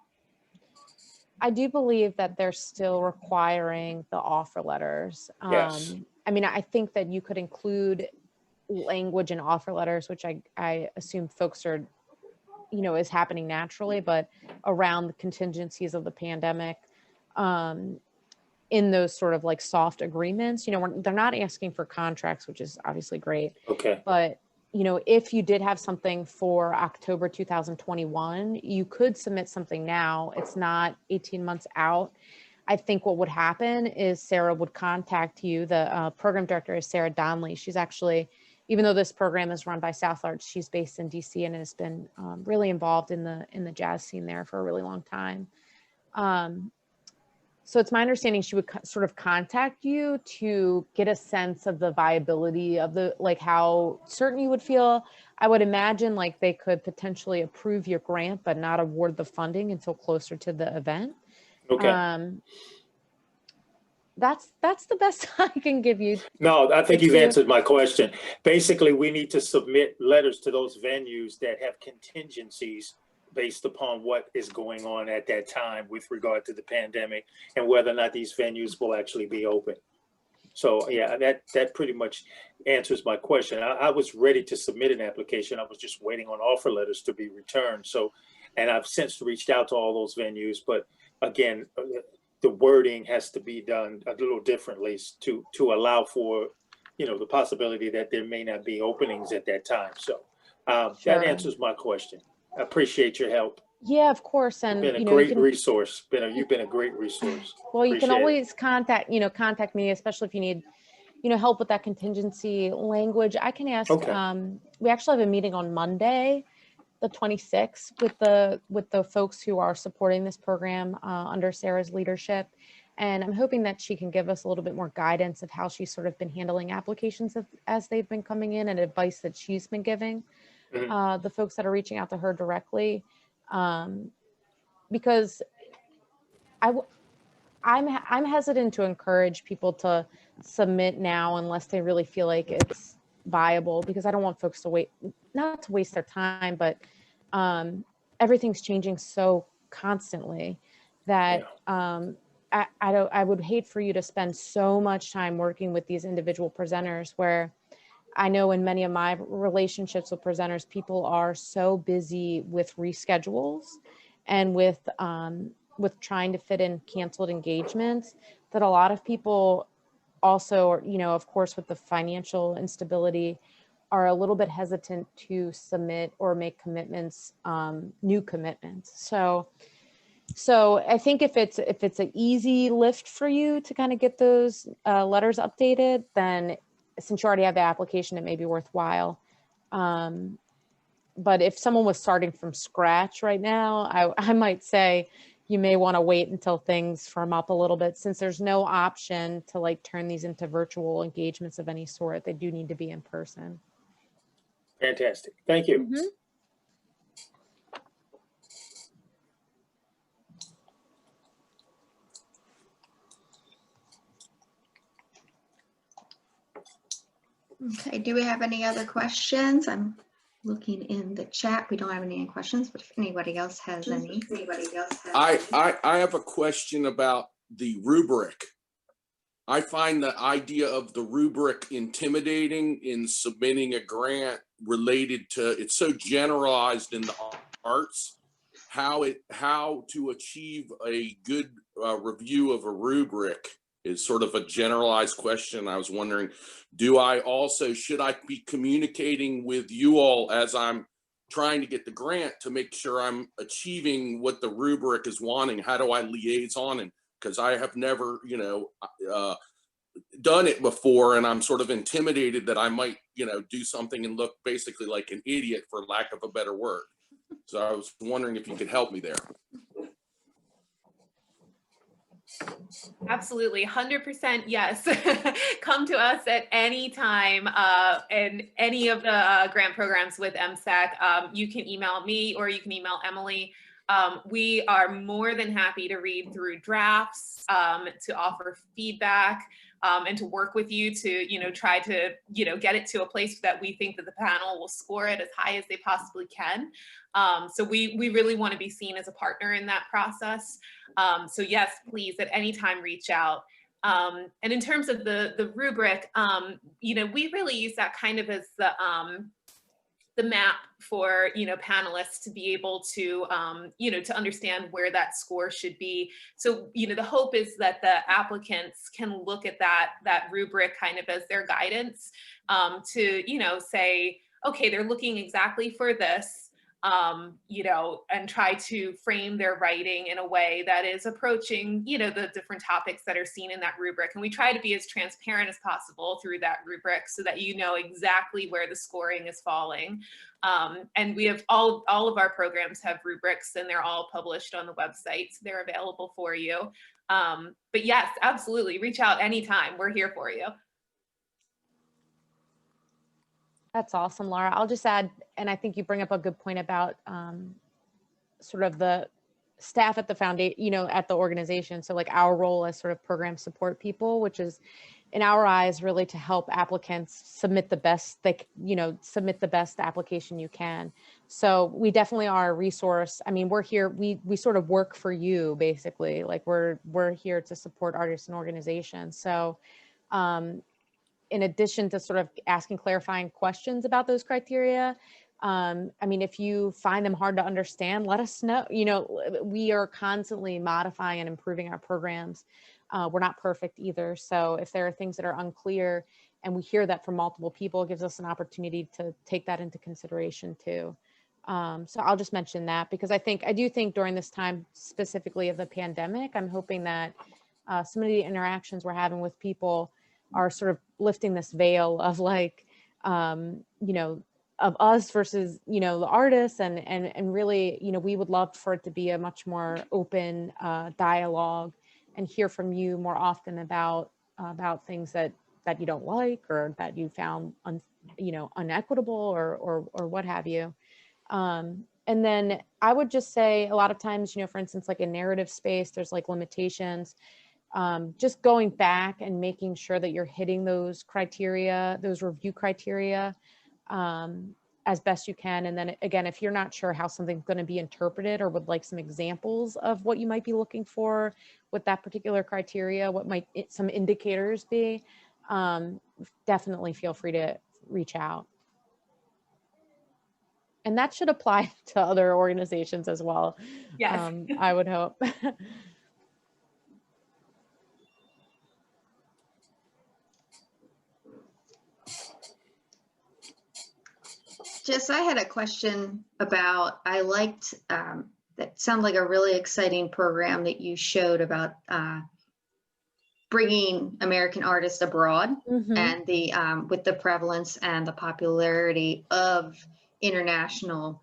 I do believe that they're still requiring the offer letters. Yes. I mean, I think that you could include language in offer letters, which I assume folks are, you know, is happening naturally, but around the contingencies of the pandemic, in those sort of like soft agreements, you know, they're not asking for contracts, which is obviously great. Okay. But you know, if you did have something for October 2021, you could submit something now. It's not 18 months out. I think what would happen is Sarah would contact you. The program director is Sarah Donnelly. She's actually, even though this program is run by South Arts, she's based in DC and has been really involved in the jazz scene there for a really long time. So it's my understanding she would sort of contact you to get a sense of the viability of the, like how certain you would feel. I would imagine like they could potentially approve your grant, but not award the funding until closer to the event. Okay. That's the best I can give you. No, I think you've answered my question. Basically, we need to submit letters to those venues that have contingencies based upon what is going on at that time with regard to the pandemic and whether or not these venues will actually be open. So yeah, that pretty much answers my question. I was ready to submit an application. I was just waiting on offer letters to be returned. So, and I've since reached out to all those venues, but again, the wording has to be done a little differently to allow for, you know, the possibility that there may not be openings at that time. So Sure. that answers my question. I appreciate your help. Yeah, of course. And, Been a you great can, resource. You've been a great resource. well, you can Appreciate it. always contact me, especially if you need, help with that contingency language. I can ask, Okay. we actually have a meeting on Monday, the 26th, with the folks who are supporting this program under Sarah's leadership. And I'm hoping that she can give us a little bit more guidance of how she's sort of been handling applications as they've been coming in, and advice that she's been giving the folks that are reaching out to her directly. Because I'm hesitant to encourage people to submit now unless they really feel like it's viable, because I don't want folks to not to waste their time, but everything's changing so constantly that I would hate for you to spend so much time working with these individual presenters, where I know in many of my relationships with presenters, people are so busy with reschedules and with trying to fit in canceled engagements, that a lot of people also, of course, with the financial instability, are a little bit hesitant to submit or make commitments, new commitments. So I think if it's an easy lift for you to kind of get those letters updated, then since you already have the application, it may be worthwhile. But if someone was starting from scratch right now, I might say you may want to wait until things firm up a little bit, since there's no option to like turn these into virtual engagements of any sort. They do need to be in person. Fantastic. Thank you. Mm-hmm. Okay, do we have any other questions? I'm looking in the chat. We don't have any questions, but if anybody else has any. I have a question about the rubric. I find the idea of the rubric intimidating in submitting a grant related to, it's so generalized in the arts, how to achieve a good review of a rubric is sort of a generalized question. I was wondering, should I be communicating with you all as I'm trying to get the grant to make sure I'm achieving what the rubric is wanting? How do I liaison? And because I have never, done it before, and I'm sort of intimidated that I might, do something and look basically like an idiot, for lack of a better word. So I was wondering if you could help me there. Absolutely, 100% yes. Come to us at any time in any of the grant programs with MSAC. You can email me or you can email Emily. We are more than happy to read through drafts, to offer feedback, and to work with you to, try to, get it to a place that we think that the panel will score it as high as they possibly can. So we really want to be seen as a partner in that process. So yes, please, at any time, reach out. And in terms of the rubric, we really use that kind of as the map for, panelists to be able to, to understand where that score should be. So, the hope is that the applicants can look at that rubric kind of as their guidance, to, say, okay, they're looking exactly for this, and try to frame their writing in a way that is approaching, the different topics that are seen in that rubric. And we try to be as transparent as possible through that rubric so that you know exactly where the scoring is falling. And we have all of our programs have rubrics, and they're all published on the website, so they're available for you. But yes, absolutely, reach out anytime. We're here for you. That's awesome, Laura. I'll just add, and I think you bring up a good point about sort of the staff at the foundation, at the organization. So like our role as sort of program support people, which is in our eyes really to help applicants submit the best, submit the best application you can. So we definitely are a resource. I mean, we're here, we sort of work for you, basically. Like we're here to support artists and organizations. So in addition to sort of asking clarifying questions about those criteria, I mean, if you find them hard to understand, let us know. We are constantly modifying and improving our programs. We're not perfect either. So if there are things that are unclear and we hear that from multiple people, it gives us an opportunity to take that into consideration too. So I'll just mention that because I do think during this time specifically of the pandemic, I'm hoping that some of the interactions we're having with people are sort of lifting this veil of like, you know, of us versus, you know, the artists and really, you know, we would love for it to be a much more open dialogue and hear from you more often about things that you don't like or that you found you know, unequitable or what have you. And then I would just say a lot of times, you know, for instance, like in narrative space, there's like limitations. Just going back and making sure that you're hitting those criteria, those review criteria, as best you can. And then again, if you're not sure how something's going to be interpreted or would like some examples of what you might be looking for with that particular criteria, what might some indicators be, definitely feel free to reach out. And that should apply to other organizations as well. Yes. I would hope. Jess, I had a question about, I liked, that sounded like a really exciting program that you showed about bringing American artists abroad and the with the prevalence and the popularity of international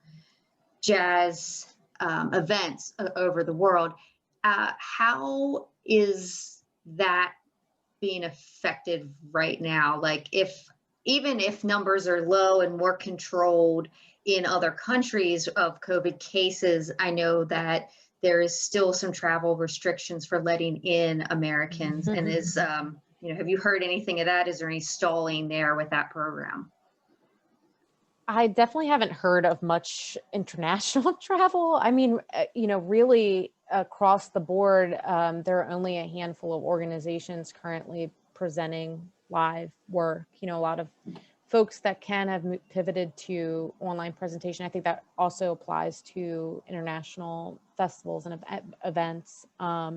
jazz events over the world. How is that being affected right now? Like even if numbers are low and more controlled in other countries of COVID cases, I know that there is still some travel restrictions for letting in Americans. And is, you know, have you heard anything of that? Is there any stalling there with that program? I definitely haven't heard of much international travel. I mean, you know, really across the board, there are only a handful of organizations currently presenting live work. You know, a lot of folks that can have pivoted to online presentation. I think that also applies to international festivals and events. I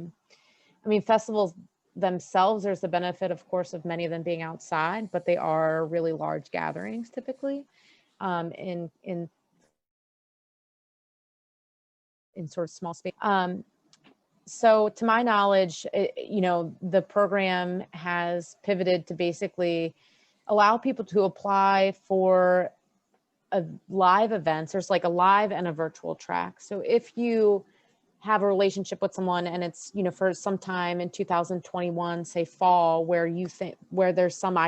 mean, festivals themselves, there's the benefit, of course, of many of them being outside, but they are really large gatherings typically. In sort of small space. So to my knowledge, you know, the program has pivoted to basically allow people to apply for a live events. There's like a live and a virtual track. So if you have a relationship with someone and it's, you know, for some time in 2021, say fall, where you think, where there's some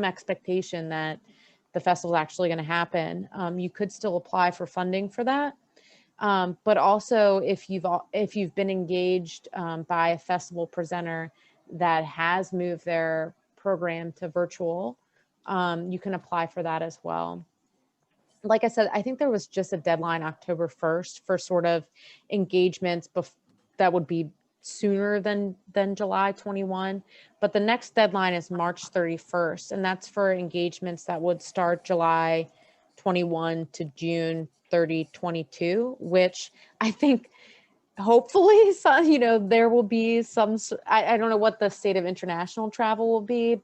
expectation that the festival is actually going to happen, you could still apply for funding for that. But also if you've been engaged by a festival presenter that has moved their program to virtual, you can apply for that as well. Like I said, I think there was just a deadline October 1st for sort of engagements that would be sooner than July 21, but the next deadline is March 31st, and that's for engagements that would start July 21 to June 30, 22, which I think hopefully, you know, there will be some, I don't know what the state of international travel will be.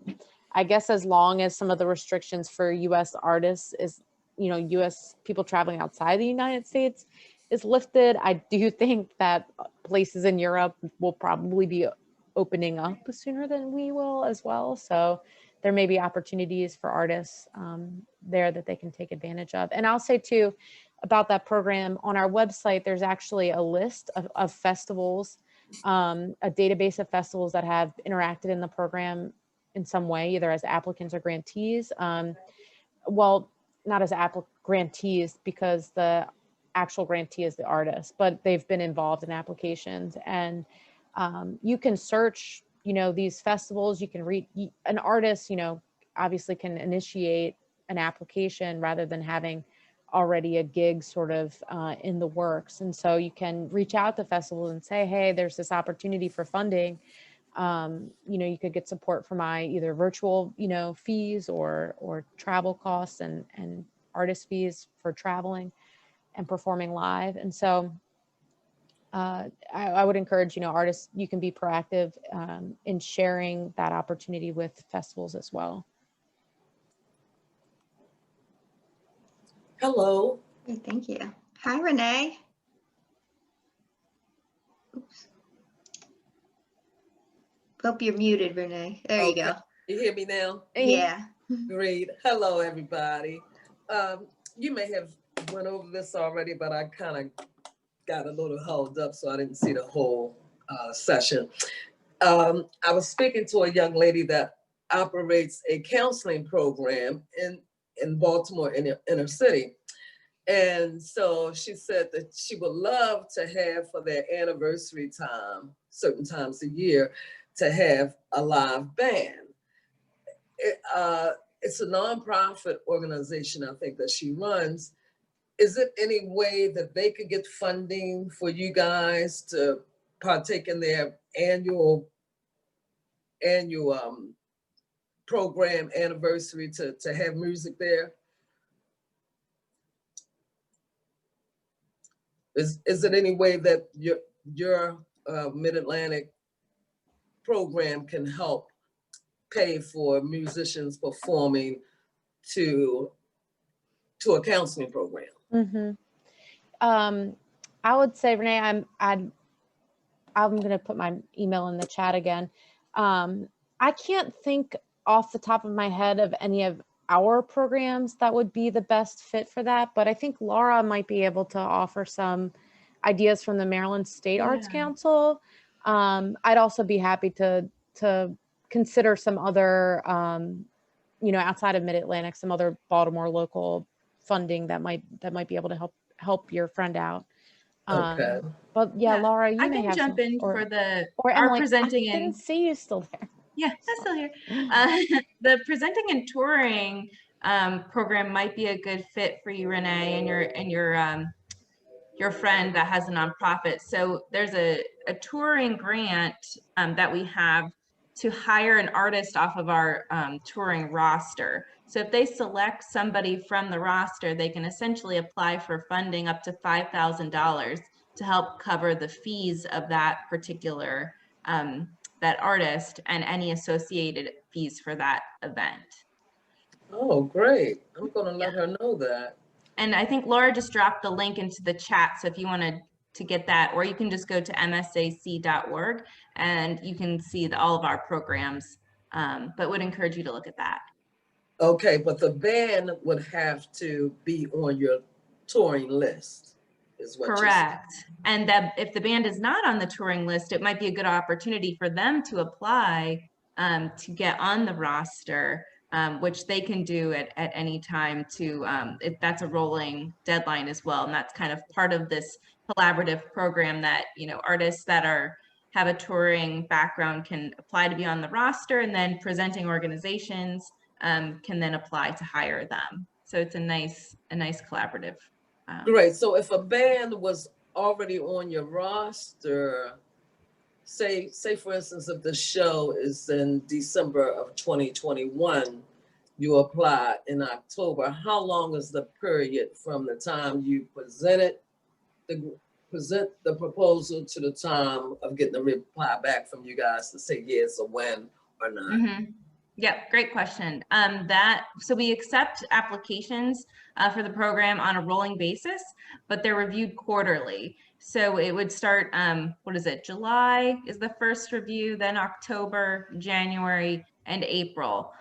I guess as long as some of the restrictions for US artists is, you know, US people traveling outside the United States is lifted, I do think that places in Europe will probably be opening up sooner than we will as well. So there may be opportunities for artists there that they can take advantage of. And I'll say too, about that program, on our website, there's actually a list of festivals, a database of festivals that have interacted in the program in some way, either as applicants or grantees. Well, not as grantees because the actual grantee is the artist, but they've been involved in applications. And you can search, you know, these festivals, you can read, an artist, you know, obviously can initiate an application rather than having already a gig sort of in the works. And so you can reach out to festivals and say, hey, there's this opportunity for funding. You know, you could get support for my either virtual, you know, fees or travel costs and artist fees for traveling and performing live. And so I would encourage, you know, artists, you can be proactive in sharing that opportunity with festivals as well. Hello, Great, thank you. Hi, Renee. Oops. Hope you're muted, Renee. There you Okay. go. You hear me now? Yeah. Great. Hello, everybody. You may have went over this already, but I kind of got a little held up, so I didn't see the whole session. I was speaking to a young lady that operates a counseling program in Baltimore, in the inner city. And so she said that she would love to have for their anniversary time, certain times a year, to have a live band. It's a nonprofit organization, I think, that she runs. Is it any way that they could get funding for you guys to partake in their annual program anniversary to have music there? Is it any way that your Mid-Atlantic program can help pay for musicians performing to a counseling program? I would say, Renee, I'm going to put my email in the chat again. I can't think off the top of my head of any of our programs that would be the best fit for that, but I think Laura might be able to offer some ideas from the Maryland State Arts Council. I'd also be happy to consider some other, outside of Mid-Atlantic, some other Baltimore local funding that might be able to help your friend out. Okay. But yeah, Laura, you I may can have jump some, in for the or our Emily, presenting I didn't and see you still there. yeah, I'm still here. The presenting and touring program might be a good fit for you, Renee, and your friend that has a nonprofit. So there's a touring grant that we have to hire an artist off of our touring roster. So if they select somebody from the roster, they can essentially apply for funding up to $5,000 to help cover the fees of that particular that artist and any associated fees for that event. Oh, great. I'm going to let her know that. And I think Laura just dropped the link into the chat. So if you wanted to get that, or you can just go to msac.org and you can see all of our programs, but would encourage you to look at that. Okay, but the band would have to be on your touring list, is what Correct. And that if the band is not on the touring list, it might be a good opportunity for them to apply to get on the roster, which they can do at any time to, if that's a rolling deadline as well. And that's kind of part of this collaborative program that, artists that have a touring background can apply to be on the roster, and then presenting organizations can then apply to hire them. So it's a nice collaborative. Great. So if a band was already on your roster, say for instance, if the show is in December of 2021, you apply in October, how long is the period from the time you present the proposal to the time of getting a reply back from you guys to say yes or when or not? Mm-hmm. Yep, great question. So we accept applications for the program on a rolling basis, but they're reviewed quarterly. So it would start, July is the first review, then October, January, and April.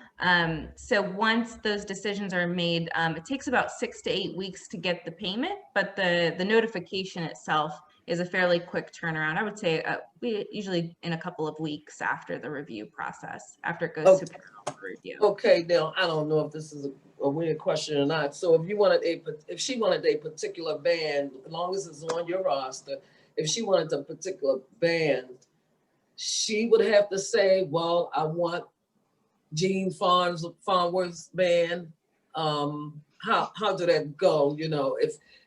So once those decisions are made, it takes about 6 to 8 weeks to get the payment, but the notification itself is a fairly quick turnaround. I would say we usually in a couple of weeks after the review process, after it goes to panel review. Okay, now I don't know if this is a weird question or not. So if she wanted a particular band, as long as it's on your roster, if she wanted a particular band, she would have to say, well, I want Gene Farnsworth's band. How do that go?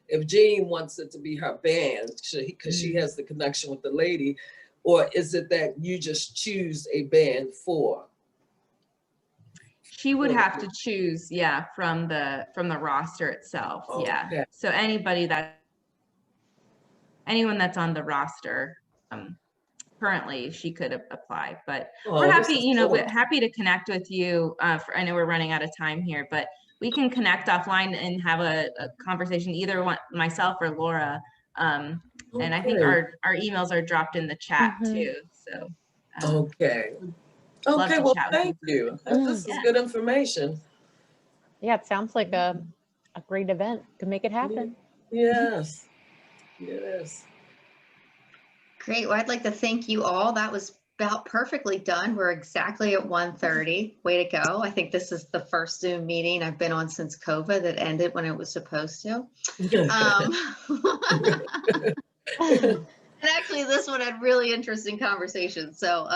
If Jean wants it to be her band, because she has the connection with the lady, or is it that you just choose a band for? She would have to choose, from the roster itself. Yeah. Okay. So anyone that's on the roster currently, she could apply. But we're happy, we're happy to connect with you. I know we're running out of time here, but we can connect offline and have a conversation, either one, myself or Laura. And I think Okay. our emails are dropped in the chat Mhm. too. So Okay. love Okay, to well, chat with thank you. This is Yeah. good information. Yeah, it sounds like a great event. Can make it happen. Yes. Yes. Great. Well, I'd like to thank you all. That was about perfectly done. We're exactly at 1:30. Way to go. I think this is the first Zoom meeting I've been on since COVID that ended when it was supposed to. And actually, this one had really interesting conversations. So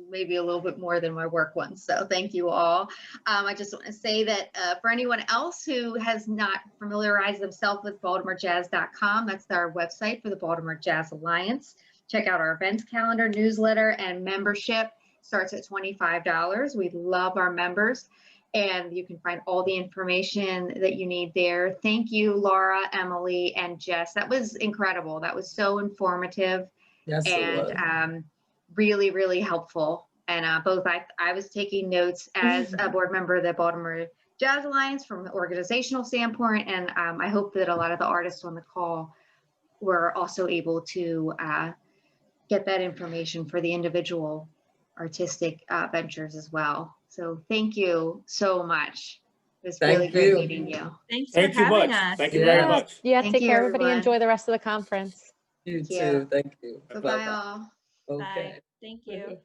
maybe a little bit more than my work ones. So thank you all. I just want to say that for anyone else who has not familiarized themselves with BaltimoreJazz.com, that's our website for the Baltimore Jazz Alliance. Check out our events calendar, newsletter, and membership. Starts at $25. We love our members. And you can find all the information that you need there. Thank you, Laura, Emily, and Jess. That was incredible. That was so informative Yes, it was. and really, really helpful. And both I was taking notes as a board member of the Baltimore Jazz Alliance from an organizational standpoint. And I hope that a lot of the artists on the call were also able to get that information for the individual artistic ventures as well. So thank you so much. It was really Thank great you. meeting you. Thanks Thank for you having much. us. Thank you very Yeah. much. Yeah, Thank take you, care, everybody. everyone. Enjoy the rest of the conference. You Thank you. too. Thank you. Bye-bye all. Okay. Bye. Thank you.